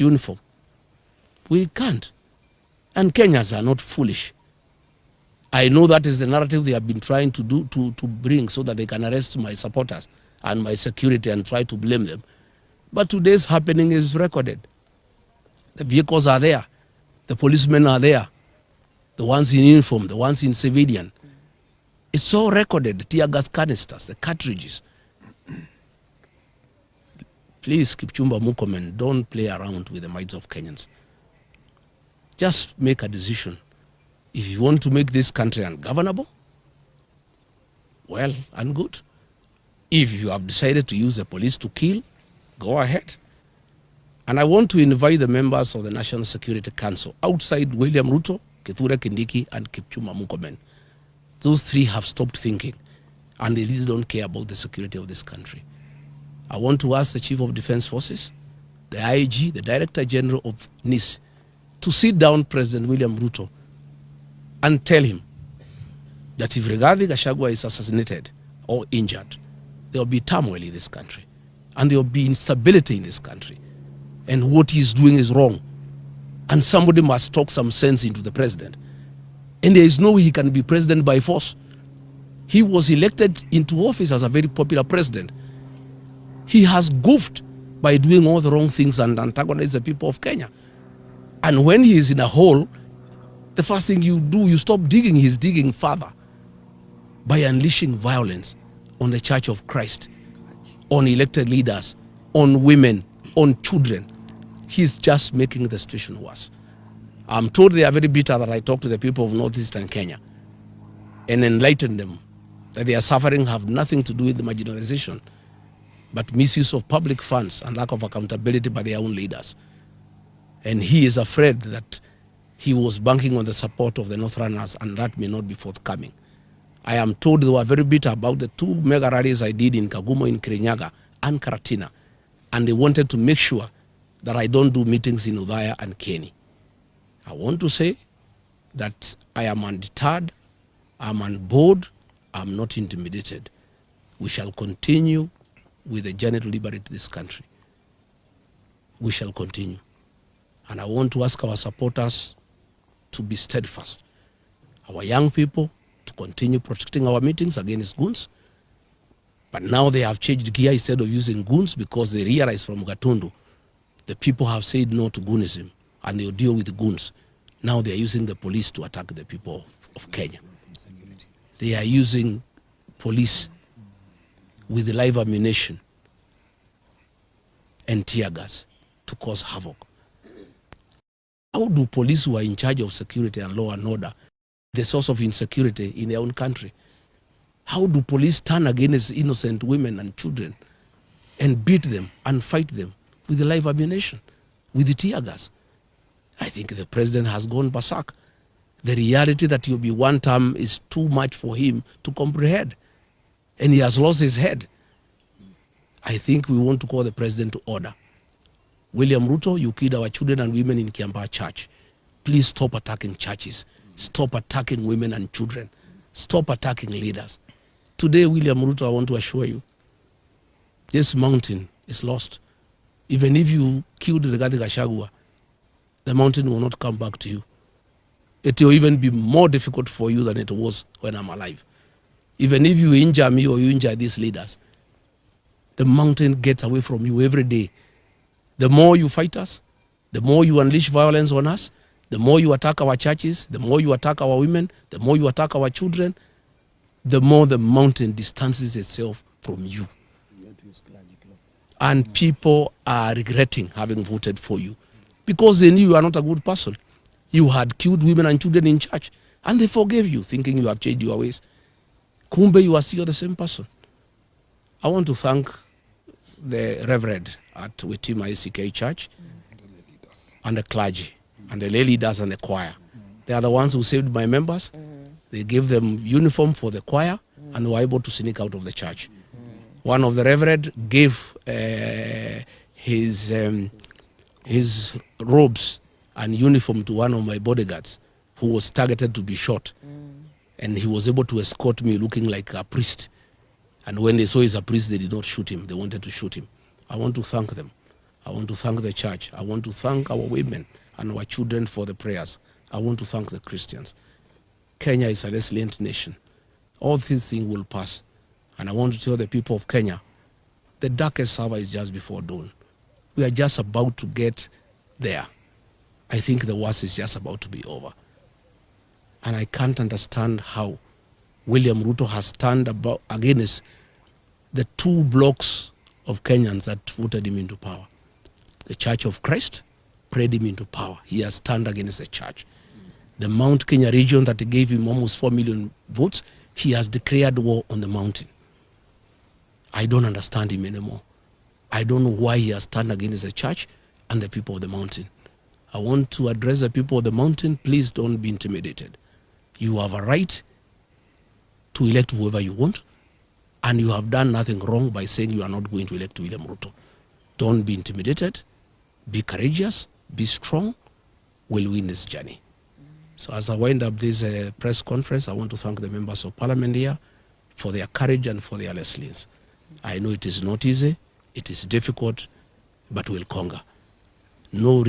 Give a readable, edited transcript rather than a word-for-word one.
uniform. We can't. And Kenyans are not foolish. I know that is the narrative they have been trying to do to bring so that they can arrest my supporters and my security and try to blame them. But today's happening is recorded. The vehicles are there. The policemen are there. The ones in uniform, the ones in civilian. It's all recorded. Tear gas canisters, the cartridges. Please, Kipchumba Murkomen, don't play around with the minds of Kenyans. Just make a decision. If you want to make this country ungovernable, well and good. If you have decided to use the police to kill, go ahead. And I want to invite the members of the National Security Council outside William Ruto, Kithure Kindiki, and Kipchumba Murkomen. Those three have stopped thinking, and they really don't care about the security of this country. I want to ask the Chief of Defense Forces, the IG, the Director General of NIS, to sit down President William Ruto and tell him that if Rigathigachagua is assassinated or injured, there will be turmoil in this country, and there will be instability in this country, and what he's doing is wrong, and somebody must talk some sense into the president. And there is no way he can be president by force. He was elected into office as a very popular president. He has goofed by doing all the wrong things and antagonized the people of Kenya. And when he is in a hole, the first thing you do, you stop digging. He's digging further by unleashing violence on the Church of Christ, on elected leaders, on women, on children. He's just making the situation worse. I'm told they are very bitter that I talk to the people of northeastern Kenya and enlighten them that their suffering have nothing to do with the marginalization, but misuse of public funds and lack of accountability by their own leaders. And he is afraid that he was banking on the support of the Northerners, and that may not be forthcoming. I am told they were very bitter about the 2 mega rallies I did in Kagumo, in Kirinyaga, and Karatina, and they wanted to make sure that I don't do meetings in Udhaya and Kieni. I want to say that I am undeterred, I'm on board, I'm not intimidated. We shall continue with the journey to liberate this country. We shall continue. And I want to ask our supporters to be steadfast. Our young people to continue protecting our meetings against goons. But now they have changed gear. Instead of using goons, because they realize from Gatundu, the people have said no to goonism, and they'll deal with the goons. Now they are using the police to attack the people of Kenya. They are using police with live ammunition and tear gas to cause havoc. How do police who are in charge of security and law and order the source of insecurity in their own country? How do police turn against innocent women and children and beat them and fight them with the live ammunition, with the tear gas? I think the president has gone berserk. The reality that he'll be one term is too much for him to comprehend, and he has lost his head. I think we want to call the president to order. William Ruto, you killed our children and women in Kiambaa Church. Please stop attacking churches. Stop attacking women and children. Stop attacking leaders. Today, William Ruto, I want to assure you, this mountain is lost. Even if you killed Rigathigachagua, the mountain will not come back to you. It will even be more difficult for you than it was when I'm alive. Even if you injure me or you injure these leaders, the mountain gets away from you every day. The more you fight us, the more you unleash violence on us, the more you attack our churches, the more you attack our women, the more you attack our children, the more the mountain distances itself from you. And people are regretting having voted for you because they knew you are not a good person. You had killed women and children in church, and they forgave you, thinking you have changed your ways. Kumbe, you are still the same person. I want to thank the Reverend at Witima ACK Church and the clergy and the lay leaders and the choir. They are the ones who saved my members. They gave them uniform for the choir and were able to sneak out of the church. One of the Reverend gave his robes and uniform to one of my bodyguards who was targeted to be shot. And he was able to escort me looking like a priest. And when they saw he's a priest, they did not shoot him. They wanted to shoot him. I want to thank them. I want to thank the church. I want to thank our women and our children for the prayers. I want to thank the Christians. Kenya is a resilient nation. All these things will pass. And I want to tell the people of Kenya, the darkest hour is just before dawn. We are just about to get there. I think the worst is just about to be over. And I can't understand how William Ruto has turned against the two blocks of Kenyans that voted him into power. The Church of Christ prayed him into power. He has turned against the church. The Mount Kenya region that gave him almost 4 million votes, he has declared war on the mountain. I don't understand him anymore. I don't know why he has turned against the church and the people of the mountain. I want to address the people of the mountain. Please don't be intimidated. You have a right to elect whoever you want, and you have done nothing wrong by saying you are not going to elect William Ruto. Don't be intimidated. Be courageous. Be strong. We'll win this journey. So as I wind up this press conference, I want to thank the members of parliament here for their courage and for their resilience. I know it is not easy. It is difficult, but we'll conquer. No